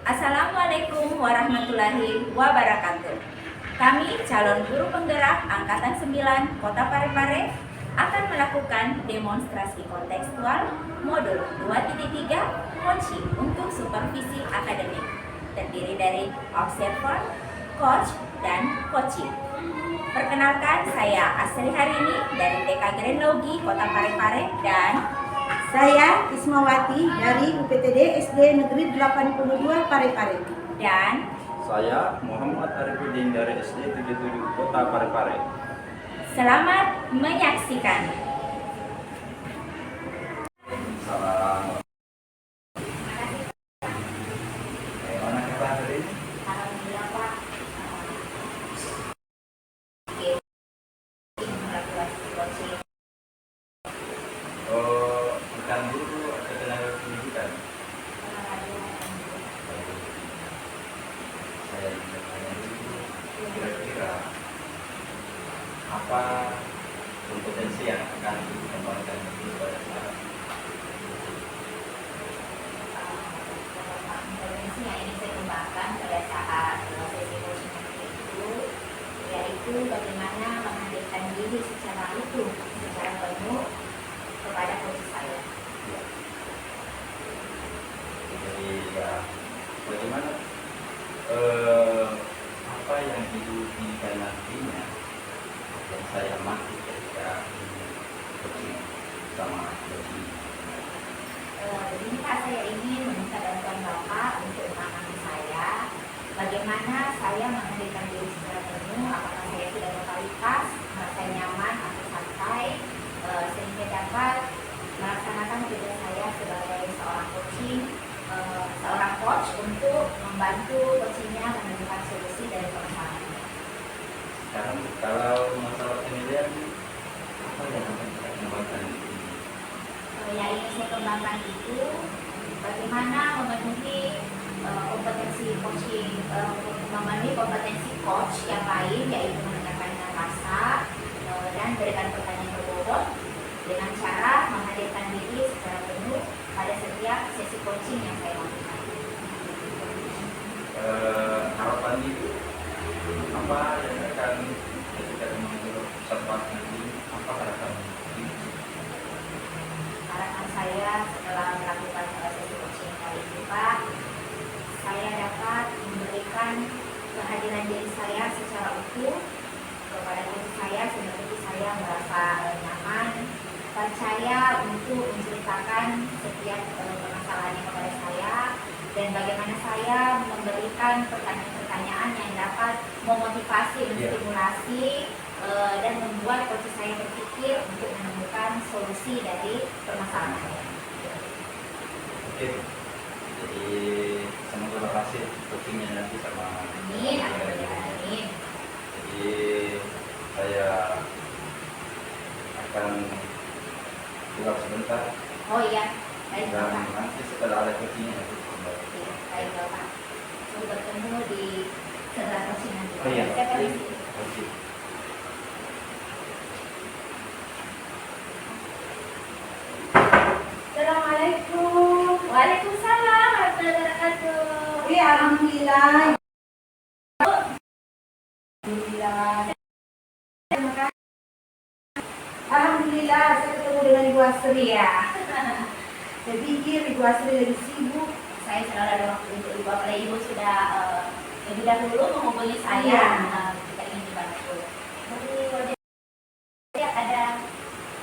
Assalamualaikum warahmatullahi wabarakatuh. Kami calon guru penggerak Angkatan 9 Kota Parepare akan melakukan demonstrasi kontekstual modul 2.3 coaching untuk supervisi akademik, terdiri dari observer, coach, dan coaching. Perkenalkan, saya Asri Harini dari TK Gerenlogi Kota Parepare, dan saya Ismawati dari UPTD SD Negeri 82 Parepare. Dan saya Muhammad Arifudin dari SD 77 Kota Parepare. Selamat menyaksikan. Salam. Mana kita hari ini? Alhamdulillah Pak. Bukan guru atau tenaga pendidikan. Saya ingin bertanya dulu, kira-kira apa kompetensi yang akan dikembangkan pada sekarang? Kompetensi yang ingin saya kembangkan pada saat sesi coaching itu, yaitu bagaimana menghadirkan diri secara utuh, secara penuh kepada coach saya. Jadi ya, bagaimana apa yang diujikan nantinya yang saya amati ketika coaching sama coaching. Begini Pak, saya ingin meminta bantuan Bapak untuk memahami saya, bagaimana saya menghadirkan diri secara penuh, apakah saya sudah totalitas, merasa nyaman atau santai, sehingga dapat melaksanakan tugas saya sebagai seorang coaching, seorang coach untuk membantu coachingnya menemukan solusi dari permasalahan. Sekarang kalau masalah penilaian, apa yang akan kita kembangkan di sini? Yang ingin saya kembangkan itu bagaimana memenuhi kompetensi coaching, memenuhi kompetensi coach yang lain, yaitu mendengarkan dengan rasa dan berikan pertanyaan berbobot dengan cara menghadirkan diri secara penuh pada setiap sesi coaching yang saya lakukan. Harapan itu apa yang akan ketika menurut sempat nanti apa harapan ini? Harapan saya setelah melakukan sesi coaching kali ini Pak, saya dapat memberikan kehadiran diri saya secara utuh kepada diri saya, sehingga saya merasa nyaman, percaya untuk menceritakan setiap permasalahannya kepada saya, dan bagaimana saya memberikan pertanyaan-pertanyaan yang dapat memotivasi, menstimulasi, dan membuat coach saya berpikir untuk menemukan solusi dari permasalahan saya. Oke, jadi semoga berhasil coachingnya nanti sama. Amin, amin. Jadi saya akan keluar sebentar. Oh iya, baik Dan Bapak. nanti setelah ada coachingnya nanti kembali. Oke, baik Bapak. Sampai bertemu di setelah coaching nanti. Oh iya, Saya permisi. oke. Assalamualaikum. Waalaikumsalam warahmatullahi wabarakatuh. Iya, alhamdulillah. Alhamdulillah. Alhamdulillah, saya ketemu dengan Ibu Asri ya. Saya pikir Ibu Asri lagi sibuk. Saya selalu ada waktu untuk Ibu, apalagi Ibu sudah lebih dahulu menghubungi saya. Iya. Kita ingin dibantu. Lihat ada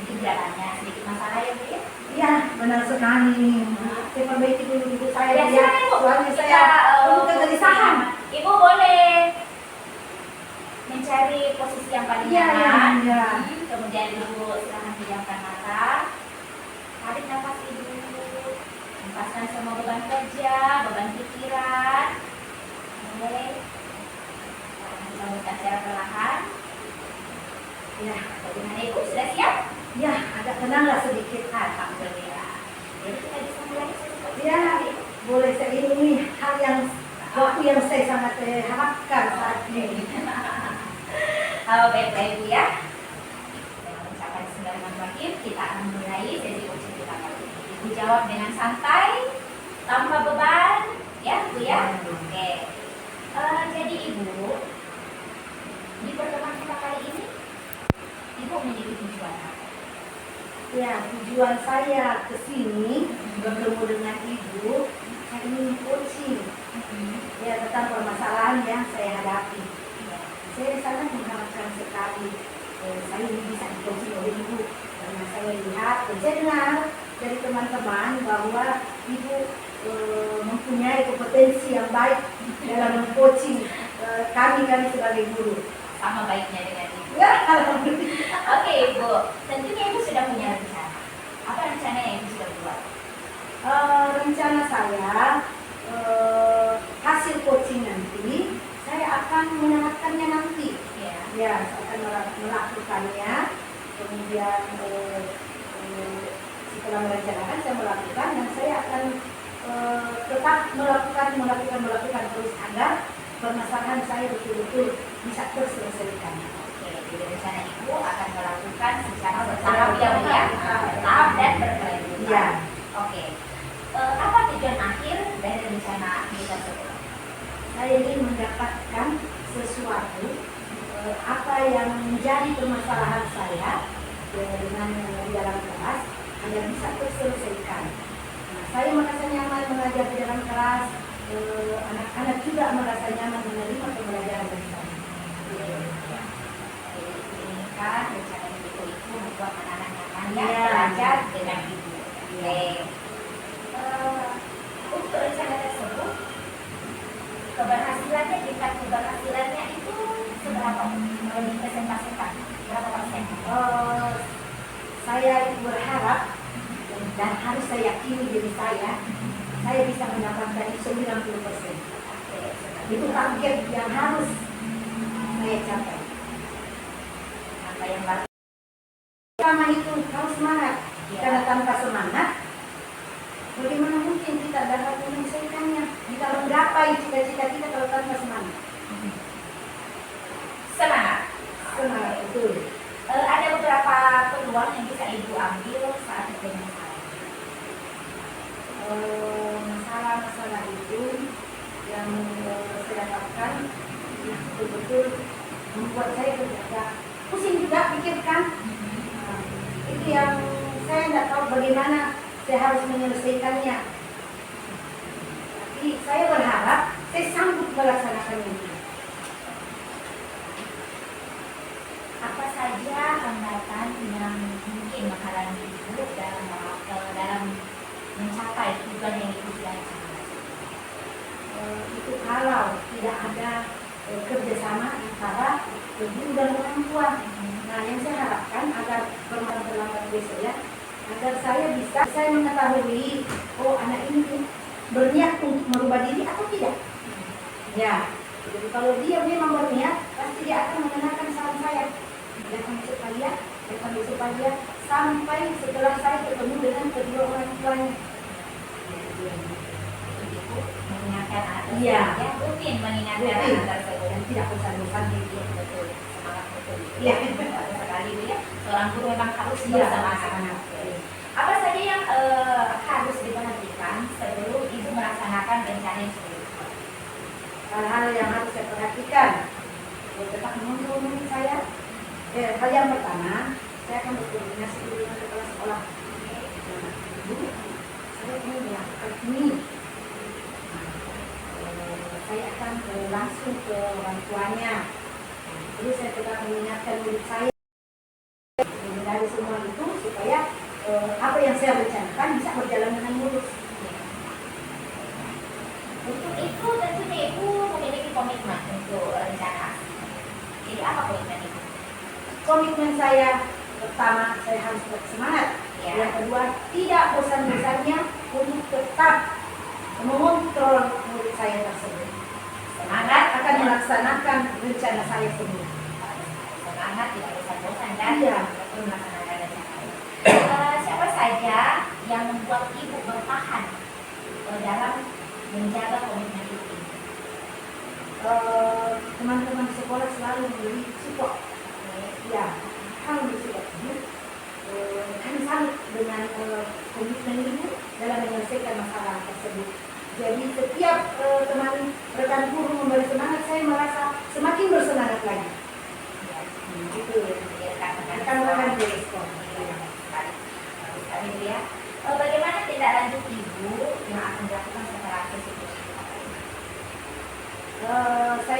gejalanya, sedikit masalah ya Bu ya? Iya, benar sekali. Saya perbaiki dulu ibu saya. Ya, silakan, Bu. Soalnya Kita, saya perlu kegelisahan. Ibu boleh mencari posisi yang paling Iya, nyaman. iya. Kemudian Ibu silakan pejamkan mata. Tarik nafas Ibu. Lepaskan semua beban kerja, beban pikiran. Oke. Sambungkan secara perlahan. Ya, bagaimana Ibu? Sudah siap? Ya, agak tenang lah sedikit. Alhamdulillah. Jadi kita bisa mulai sesuatu. Ya, boleh saya ini hal yang waktu yang saya sangat harapkan saat ini. Baik-baik Bu ya. Dengan ucapan bismillahirrahmanirrahim, kita akan mulai sesi coaching kita kali ini. Ibu jawab dengan santai, tanpa beban, ya Bu ya. Ya, tujuan saya ke sini bertemu dengan ibu, saya ingin coaching ya tentang permasalahan yang saya hadapi. Saya sangat mengharapkan sekali saya ini bisa di-coaching oleh ibu, karena saya lihat dan saya dengar dari teman-teman bahwa ibu mempunyai kompetensi yang baik dalam meng-coaching kami sebagai guru. Sama baiknya dengan ibu. Ya, alhamdulillah. Oke ibu, tentunya ibu sudah punya rencana. Apa rencana yang ibu sudah buat? Rencana saya hasil coaching nanti saya akan menerapkannya nanti. Ya. Ya, saya akan melakukannya. Kemudian setelah merencanakan saya melakukan dan saya akan tetap melakukan terus agar permasalahan saya betul-betul bisa terselesaikan. Oke, jadi rencana ibu akan melakukan secara bertahap ya Bu ya, bertahap dan berkelanjutan. Ya. Oke. Apa tujuan akhir dari rencana ibu tersebut? Saya ingin mendapatkan sesuatu apa yang menjadi permasalahan saya dengan di dalam kelas agar bisa terselesaikan. Nah, saya merasa nyaman mengajar di dalam kelas, anak-anak juga merasa nyaman menerima pembelajaran dari saya. Jadi inginkan rencana ibu itu membuat anak-anak nyaman ya Iya. belajar dengan ibu. Oke. Untuk rencana tersebut, keberhasilannya, tingkat keberhasilannya itu seberapa? Kalau dipresentasikan, berapa persen? Saya berharap dan harus saya yakini diri saya bisa mendapatkan 90%. Itu target yang harus saya capai. Apa yang baru? Pertama itu harus semangat, karena tanpa semangat bagaimana mungkin kita dapat menyelesaikannya, kita menggapai cita-cita kita kalau tanpa semangat. Semangat. Semangat betul. Ada beberapa peluang yang bisa ibu ambil saat bertemu saya. Masalah-masalah itu yang saya dapatkan betul-betul membuat saya agak pusing juga pikirkan. Itu yang saya tidak tahu bagaimana saya harus menyelesaikannya. Tapi saya berharap saya sanggup melaksanakannya. Apa saja hambatan yang mungkin menghalangi ibu dalam mencapai tujuan yang ibu sudah capai? Itu kalau tidak ada kerjasama antara guru dan orang tua. Nah, yang saya harapkan agar permasalahan besok ya, agar saya bisa mengetahui anak ini berniat untuk merubah diri atau tidak. Ya, jadi kalau dia memang berniat, pasti dia akan mengenakan saran saya. Dia akan besok pagi sampai setelah saya ketemu dengan kedua orang tuanya. Ibu mengingatkan anak tersebut, Iya. ya, rutin mengingatkan Rutin. anak tersebut. Dan tidak bosan-bosan gitu. Betul, semangat betul. Iya. Bagus sekali Bu ya. Seorang guru memang harus Iya, bersama anak. semangat. Apa saja yang harus diperhatikan sebelum ibu melaksanakan rencana yang sudah dibuat? Hal-hal yang harus saya perhatikan tetap mengontrol saya. Hal yang pertama, saya akan berkoordinasi dulu dengan kepala sekolah. Bu, saya ingin melakukan ini. Saya akan langsung ke orang tuanya. Terus saya tetap mengingatkan murid saya dari semua itu supaya apa yang saya rencanakan bisa berjalan dengan mulus. Untuk itu tentunya ibu memiliki komitmen untuk rencana. Jadi apa komitmen ibu? Komitmen saya pertama, saya harus bersemangat. Ya. Yang kedua, tidak bosan-bosannya untuk tetap mengontrol murid saya tersebut. Semangat Akan melaksanakan rencana saya semua. semangat, tidak bosan-bosan dan Iya. betul melaksanakan rencana. Siapa saja yang membuat ibu bertahan dalam menjaga komitmen itu? Teman-teman sekolah selalu memberi support. Ya, kalau support ini, kami salut dengan komitmen ibu dalam menyelesaikan masalah tersebut. Jadi setiap teman rekan guru memberi semangat, saya merasa semakin bersemangat lagi. Ya, Itu rekan-rekan rekan-rekan di sekolah.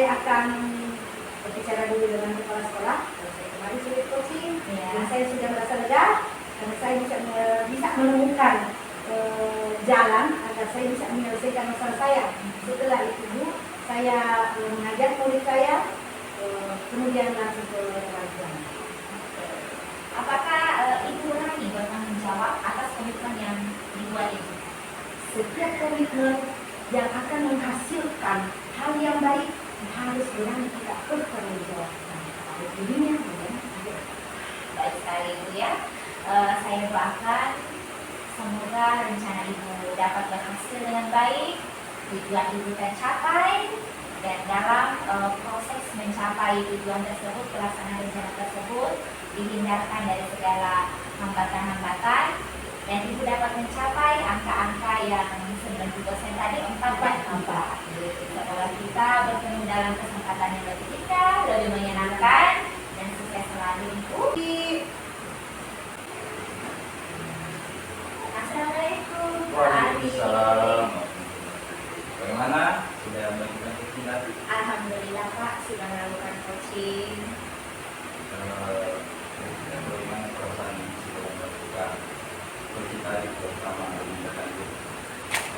saya akan berbicara dulu dengan kepala sekolah. Kalau saya kemarin sudah coaching, Ya. dan saya sudah merasa lega karena saya bisa menemukan jalan agar saya bisa menyelesaikan masalah saya. Setelah itu Bu, saya mengajar murid saya, kemudian langsung ke pelajaran. Apakah Ibu berani bertanggung jawab atas komitmen yang dibuat itu? Setiap komitmen yang akan menghasilkan hal yang baik harus berani kita pertanggungjawabkan. Jadinya Baik sekali Ibu ya. Saya doakan semoga rencana Ibu dapat berhasil dengan baik, tujuan Ibu tercapai, dan dalam proses mencapai tujuan tersebut, pelaksanaan rencana tersebut dihindarkan dari segala hambatan-hambatan, dan Ibu dapat mencapai angka-angka yang 90% tadi 4 dan 4. Setelah kita bertemu dalam kesempatan yang lebih indah, lebih menyenangkan, dan sukses selalu Ibu. Assalamualaikum. Waalaikumsalam. Bagaimana? Sudah melakukan coaching tadi? Alhamdulillah Pak, sudah melakukan coaching. Bagaimana perasaan sudah melakukan coaching tadi bersama dengan itu?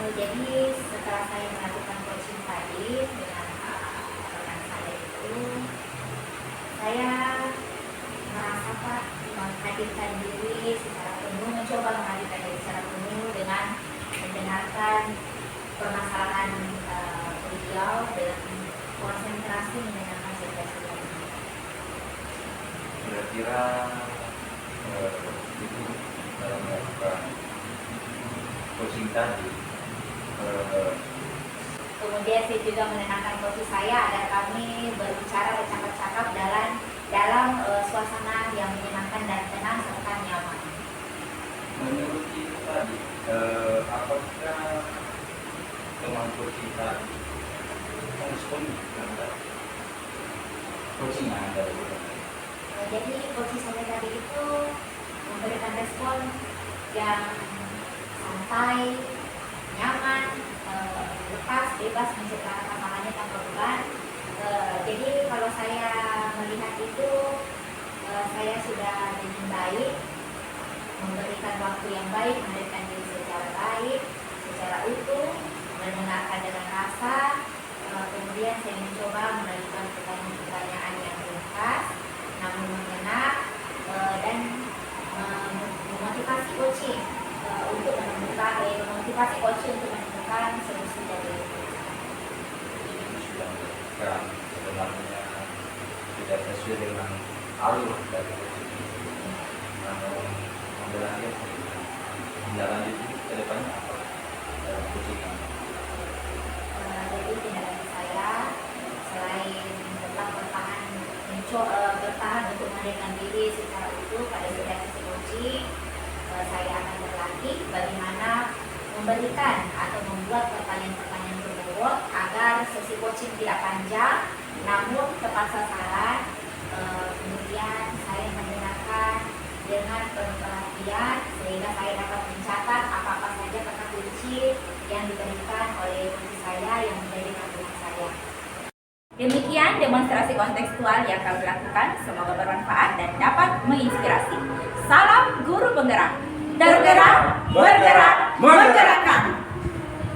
Jadi setelah saya melakukan coaching tadi dengan rekan saya itu, saya merasa Pak menghadirkan diri secara penuh, mencoba menghadirkan diri secara penuh dengan mendengarkan permasalahan beliau dengan konsentrasi mendengarkan cerita-cerita. Kira-kira itu dalam melakukan coaching tadi, Kemudian saya juga menenangkan coach saya agar kami berbicara bercakap-cakap dalam suasana yang menyenangkan dan tenang serta nyaman. menurut itu tadi, apakah teman coaching tadi merespon terhadap coaching yang Anda lakukan? Jadi coach saya tadi itu memberikan respon yang santai, nyaman, lepas, bebas menceritakan masalahnya tanpa beban. Jadi kalau saya melihat itu, saya sudah dengan baik memberikan waktu yang baik, memberikan diri secara baik, secara utuh, mendengarkan dengan rasa. Kemudian saya mencoba melakukan pertanyaan-pertanyaan yang ringkas, namun mengena, dan memotivasi coaching untuk menemukan solusi dari itu. Itu sudah melakukan sebenarnya tidak sesuai dengan alur dari coaching itu. Namun membelanya menjalani itu ke depannya apa dalam coaching ini? Jadi tindakan saya selain tetap bertahan untuk menghadirkan diri secara utuh pada sesi coaching, saya akan berlatih bagaimana memberikan atau membuat pertanyaan-pertanyaan berbobot agar sesi coaching tidak panjang namun tepat sasaran. Kemudian saya mendengarkan dengan penuh perhatian sehingga saya dapat mencatat apa-apa saja kata kunci yang diberikan oleh coach saya yang menjadi panduan saya. Demikian demonstrasi kontekstual yang kami lakukan, semoga bermanfaat dan dapat menginspirasi. Salam guru penggerak, tergerak, bergerak, menggerakkan.